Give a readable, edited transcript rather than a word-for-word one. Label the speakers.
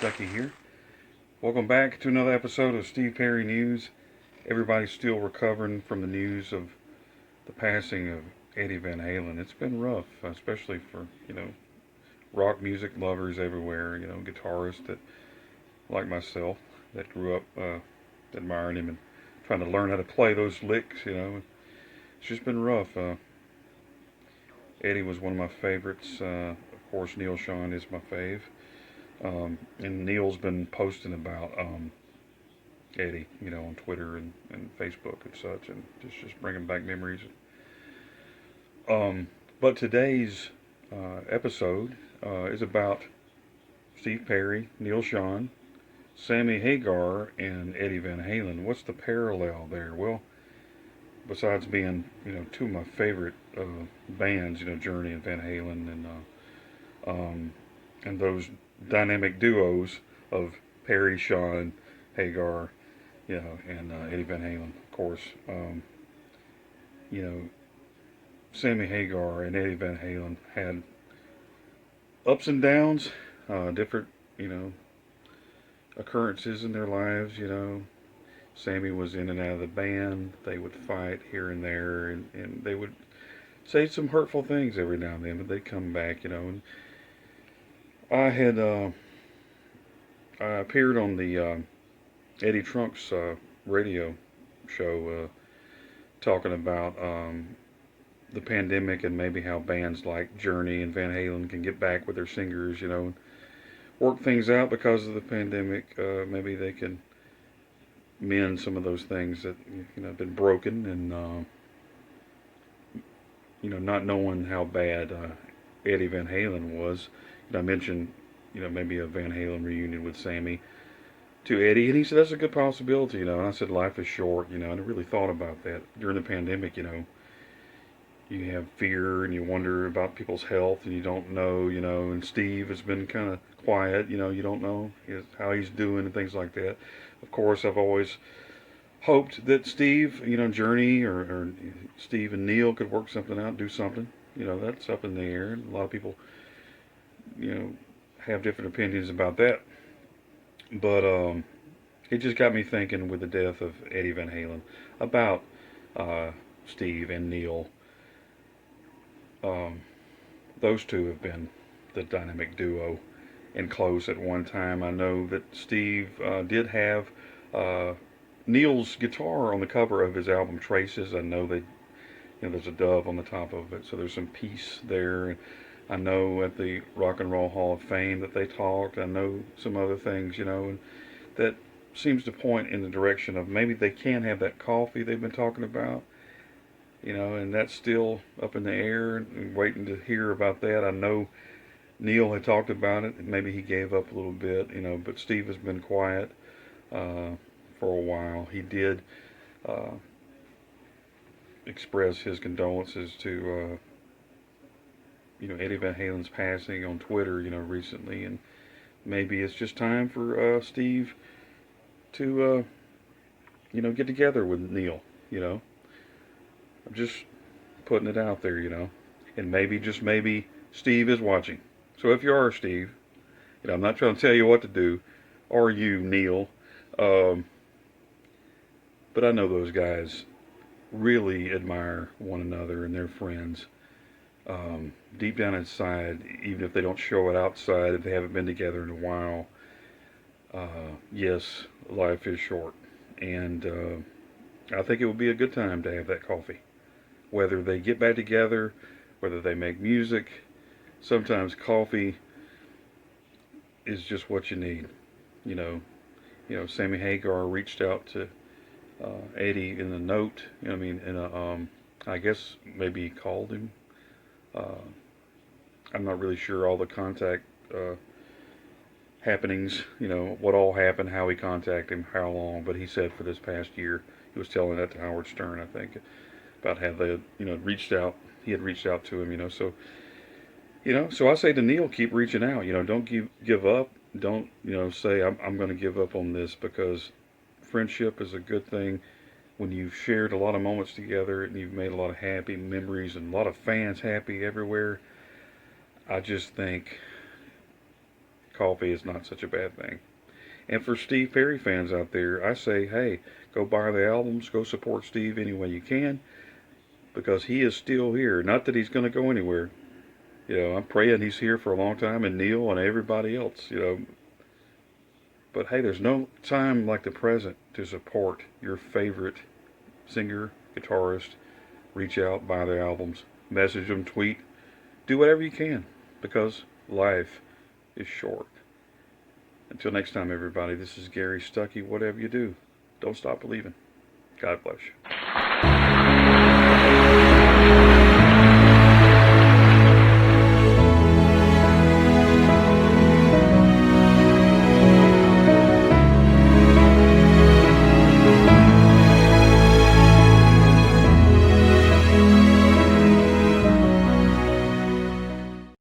Speaker 1: Stucky here. Welcome back to another episode of Steve Perry News. Everybody's still recovering from the news of the passing of Eddie Van Halen. It's been rough, especially for, rock music lovers everywhere, guitarists that, like myself, that grew up admiring him and trying to learn how to play those licks. It's just been rough. Eddie was one of my favorites. Of course, Schon is my fave. And Neil's been posting about Eddie, on Twitter and Facebook and such, and just bringing back memories. But today's episode is about Steve Perry, Neil Schon, Sammy Hagar, and Eddie Van Halen. What's the parallel there? Well, besides being, two of my favorite bands, Journey and Van Halen, and those dynamic duos of Perry, Schon, Hagar, and Eddie Van Halen, of course. You know, Sammy Hagar and Eddie Van Halen had ups and downs, different, occurrences in their lives. Sammy was in and out of the band. They would fight here and there, and they would say some hurtful things every now and then, but they'd come back, and I had I appeared on the Eddie Trunk's radio show talking about the pandemic and maybe how bands like Journey and Van Halen can get back with their singers, and work things out because of the pandemic. Maybe they can mend some of those things that have been broken, and not knowing how bad Eddie Van Halen was. I mentioned, maybe a Van Halen reunion with Sammy to Eddie, and he said that's a good possibility, and I said life is short, and I really thought about that during the pandemic. You have fear and you wonder about people's health, and you don't know, and Steve has been kind of quiet, you don't know how he's doing and things like that. Of course, I've always hoped that Steve, Journey or Steve and Neil could work something out, do something. That's up in the air. A lot of people, have different opinions about that. But it just got me thinking with the death of Eddie Van Halen about Steve and Neil. Those two have been the dynamic duo and close at one time. I know that Steve did have Neil's guitar on the cover of his album Traces. I know that there's a dove on the top of it, so there's some peace there. And I know at the Rock and Roll Hall of Fame that they talked. I know some other things, and that seems to point in the direction of maybe they can have that coffee they've been talking about, and that's still up in the air and waiting to hear about that. I know Neil had talked about it, and maybe he gave up a little bit, but Steve has been quiet for a while. He did express his condolences to Eddie Van Halen's passing on Twitter, recently, and maybe it's just time for Steve to, get together with Neil, I'm just putting it out there, and maybe, just maybe, Steve is watching. So if you are Steve, I'm not trying to tell you what to do, or you, Neil, but I know those guys really admire one another and their friends. Deep down inside, even if they don't show it outside, if they haven't been together in a while, yes, life is short. And I think it would be a good time to have that coffee. Whether they get back together, whether they make music, sometimes coffee is just what you need. Sammy Hagar reached out to Eddie in a note. I guess maybe he called him. I'm not really sure all the contact happenings, what all happened, how he contacted him, how long, but he said for this past year, he was telling that to Howard Stern, I think, about how they had, reached out, he had reached out to him, so I say to Neil, keep reaching out, don't give up, don't, say I'm going to give up on this, because friendship is a good thing when you've shared a lot of moments together and you've made a lot of happy memories and a lot of fans happy everywhere. I just think coffee is not such a bad thing. And for Steve Perry fans out there, I say, hey, go buy the albums, go support Steve any way you can, because he is still here. Not that he's going to go anywhere. I'm praying he's here for a long time, and Neil and everybody else. But hey, there's no time like the present to support your favorite singer, guitarist. Reach out, buy their albums, message them, tweet, do whatever you can, because life is short. Until next time, everybody, this is Gary Stuckey. Whatever you do, don't stop believing. God bless you.